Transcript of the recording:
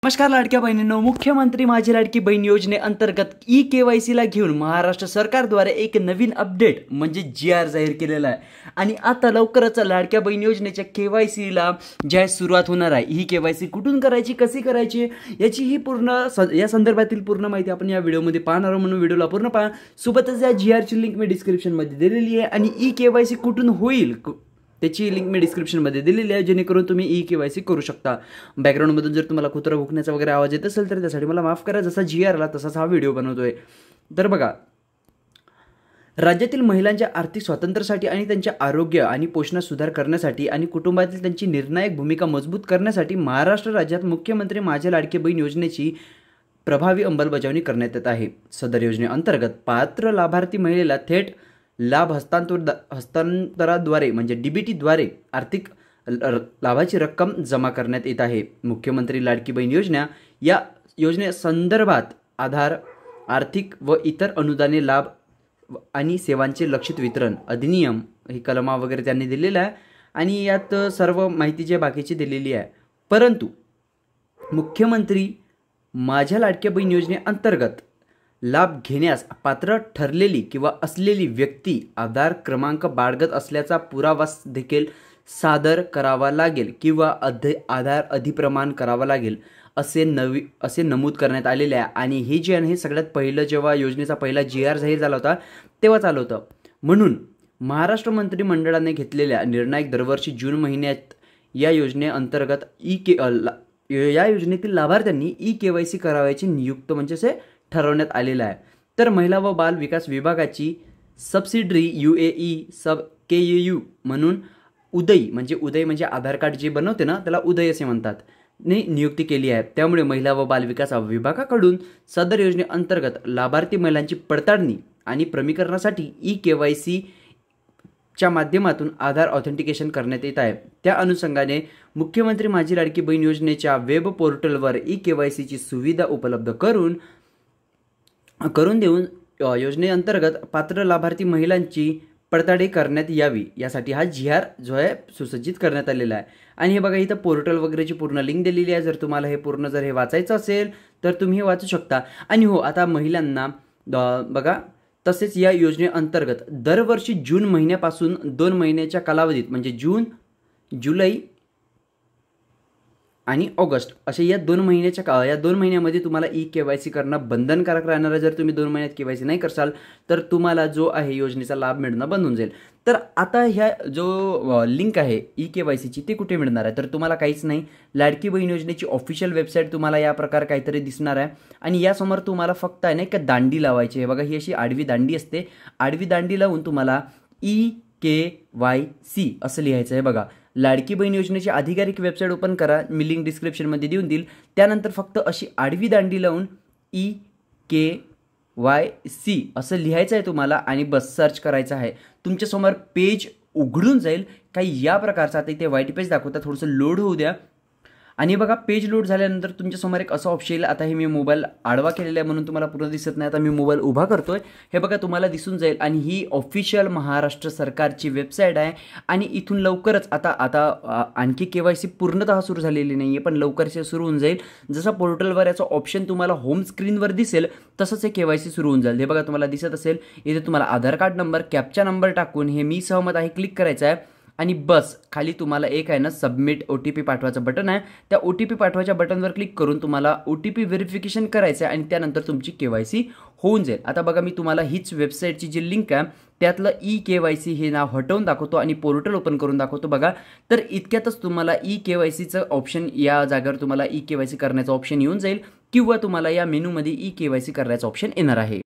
नमस्कार लाडक्या बहिणींनो, मुख्यमंत्री माझी लाडकी बहीण योजनेअंतर्गत ई-KYC ला घेऊन महाराष्ट्र सरकारद्वारे एक नवीन अपडेट म्हणजे GR जाहीर केलेला आहे आणि आता लवकरच लाडक्या बहीण योजनेच्या KYC ला ज्या सुरुवात होणार आहे। ही KYC कुठून करायची, कशी करायची याची ही पूर्ण या संदर्भातील पूर्ण माहिती आपण या व्हिडिओमध्ये पाहणार आहोत, म्हणून व्हिडिओला पूर्ण पहा। सोबतच या GR ची लिंक मी डिस्क्रिप्शन मध्ये दिलेली आहे आणि ई-KYC कुठून होईल त्याची लिंक मी डिस्क्रिप्शन मध्ये दिलेली आहे, जेणेकरून तुम्ही ई-KYC करू शकता। बॅकग्राऊंड मधून जर तुम्हाला कुत्रा भुकण्याचा वगैरे आवाज येत असेल तर त्यासाठी मला माफ करा, जसा GR आला तसाच हा व्हिडिओ बनवतोय। तर बघा, राज्यातील महिलांच्या आर्थिक स्वातंत्र्यासाठी आणि त्यांच्या आरोग्य आणि पोषणात सुधार करण्यासाठी आणि कुटुंबातील त्यांची निर्णायक भूमिका मजबूत करण्यासाठी महाराष्ट्र राज्यात मुख्यमंत्री माझी लाडकी बहीण योजनेची प्रभावी अंमलबजावणी करण्यात येत आहे। सदर योजनेअंतर्गत पात्र लाभार्थी महिलेला थेट लाभ हस्तांतराद्वारे म्हणजे DBT द्वारे आर्थिक लाभाची रक्कम जमा करण्यात येत आहे। मुख्यमंत्री लाडकी बहीण योजना या योजनेसंदर्भात आधार, आर्थिक व इतर अनुदाने लाभ आणि सेवांचे लक्षित वितरण अधिनियम ही कलमा वगैरे त्यांनी दिलेला आहे आणि यात सर्व माहिती जी बाकीची दिलेली आहे। परंतु मुख्यमंत्री माझ्या लाडक्या बहीण योजनेअंतर्गत लाभ घेण्यास पात्र ठरलेली किंवा असलेली व्यक्ती आधार क्रमांक बाळगत असल्याचा पुरावा देखील सादर करावा लागेल किंवा आधार अधिप्रमाण करावा लागेल असे नमूद करण्यात आलेले आहे। आणि हे जे आहे हे सगळ्यात पहिलं जेव्हा योजनेचा पहिला GR जाहीर झाला होता तेव्हा चालू होतं। म्हणून महाराष्ट्र मंत्रिमंडळाने घेतलेल्या निर्णायक दरवर्षी जून महिन्यात या योजनेअंतर्गत या योजनेतील लाभार्थ्यांनी ई-KYC करावयाची नियुक्त म्हणजे असे ठरवण्यात आलेला आहे। तर महिला व बाल विकास विभागाची सबसिडरी UAE सब KAU म्हणून उदय म्हणजे आधार कार्ड जे बनवते ना त्याला उदय असे म्हणतात ने नियुक्ती केली आहे। त्यामुळे महिला व बाल विकास विभागाकडून सदर योजनेअंतर्गत लाभार्थी महिलांची पडताळणी आणि प्रमाणीकरणासाठी ई-KYC च्या माध्यमातून आधार ऑथेंटिकेशन करण्यात येत आहे। त्या अनुषंगाने मुख्यमंत्री माझी लाडकी बहीण योजनेच्या वेब पोर्टलवर ई-KYC ची सुविधा उपलब्ध करून देऊन योजनेअंतर्गत पात्र लाभार्थी महिलांची पडताळणी करण्यात यावी यासाठी हा GR जो आहे सुसज्जित करण्यात आलेला आहे। आणि हे बघा, इथं पोर्टल वगैरेची पूर्ण लिंक दिलेली आहे। जर तुम्हाला हे पूर्ण वाचायचं असेल तर तुम्ही हे वाचू शकता। आणि हो, आता महिलांना बघा, तसेच या योजनेअंतर्गत दरवर्षी जून महिन्यापासून 2 महिन्याच्या कालावधीत म्हणजे जून, जुलै आणि ऑगस्ट असे या 2 महिन्यामध्ये तुम्हाला ई-KYC करणं बंधनकारक राहणार आहे। जर तुम्ही 2 महिन्यात KYC नाही करसाल तर तुम्हाला जो आहे योजनेचा लाभ मिळणं बंद होऊन जाईल। तर आता ह्या जो लिंक आहे ई-KYC ची ती कुठे मिळणार आहे, तर तुम्हाला काहीच नाही, लाडकी बहीण योजनेची ऑफिशियल वेबसाईट तुम्हाला या प्रकार काहीतरी दिसणार आहे आणि यासमोर तुम्हाला फक्त आहे ना एक दांडी लावायची आहे। बघा, ही अशी आडवी दांडी असते, आडवी दांडी लावून तुम्हाला ई-KYC असं लिहायचं आहे। बघा, लाडकी बहीण योजनेची आधिकारिक वेबसाईट ओपन करा, मी लिंक डिस्क्रिप्शनमध्ये देऊन देईल। त्यानंतर फक्त अशी आडवी दांडी लावून ई-KYC असं लिहायचं आहे तुम्हाला आणि बस सर्च करायचं आहे। तुमच्यासमोर पेज उघडून जाईल, काही या प्रकारचा। आता इथे व्हाईट पेज दाखवता, थोडंसं लोड होऊ द्या। आणि बघा, पेज लोड झाल्यानंतर तुमच्यासमोर एक असं ऑप्शन येईल। आता हे मी मोबाईल आडवा केलेला आहे म्हणून तुम्हाला पूर्ण दिसत नाही, आता मी मोबाईल उभा करतोय, हे बघा तुम्हाला दिसून जाईल। आणि ही ऑफिशियल महाराष्ट्र सरकारची वेबसाईट आहे आणि इथून लवकरच आता आणखी KYC पूर्णतः सुरू झालेली नाही आहे, पण लवकरच सुरू होऊन जाईल। जसं पोर्टलवर याचा ऑप्शन तुम्हाला होम स्क्रीनवर दिसेल तसंच हे KYC सुरू होऊन जाईल। हे बघा, तुम्हाला दिसत असेल इथे तुम्हाला आधार कार्ड नंबर, कॅप्चा नंबर टाकून हे मी सहमत आहे क्लिक करायचं आहे आणि बस खाली तुम्हाला एक आहे ना सबमिट OTP पाठवायचं बटन आहे, त्या OTP पाठवायच्या बटनवर क्लिक करून तुम्हाला OTP व्हेरिफिकेशन करायचं आहे आणि त्यानंतर तुमची KYC होऊन जाईल। आता बघा, मी तुम्हाला हीच वेबसाईटची जी लिंक आहे त्यातलं ई-KYC हे नाव हटवून दाखवतो आणि पोर्टल ओपन करून दाखवतो। बघा, तर इतक्यातच तुम्हाला ई-KYCचं ऑप्शन या जागेवर तुम्हाला ई-KYC करण्याचं ऑप्शन येऊन जाईल किंवा तुम्हाला या मेनूमध्ये ई-KYC करण्याचं ऑप्शन येणार आहे।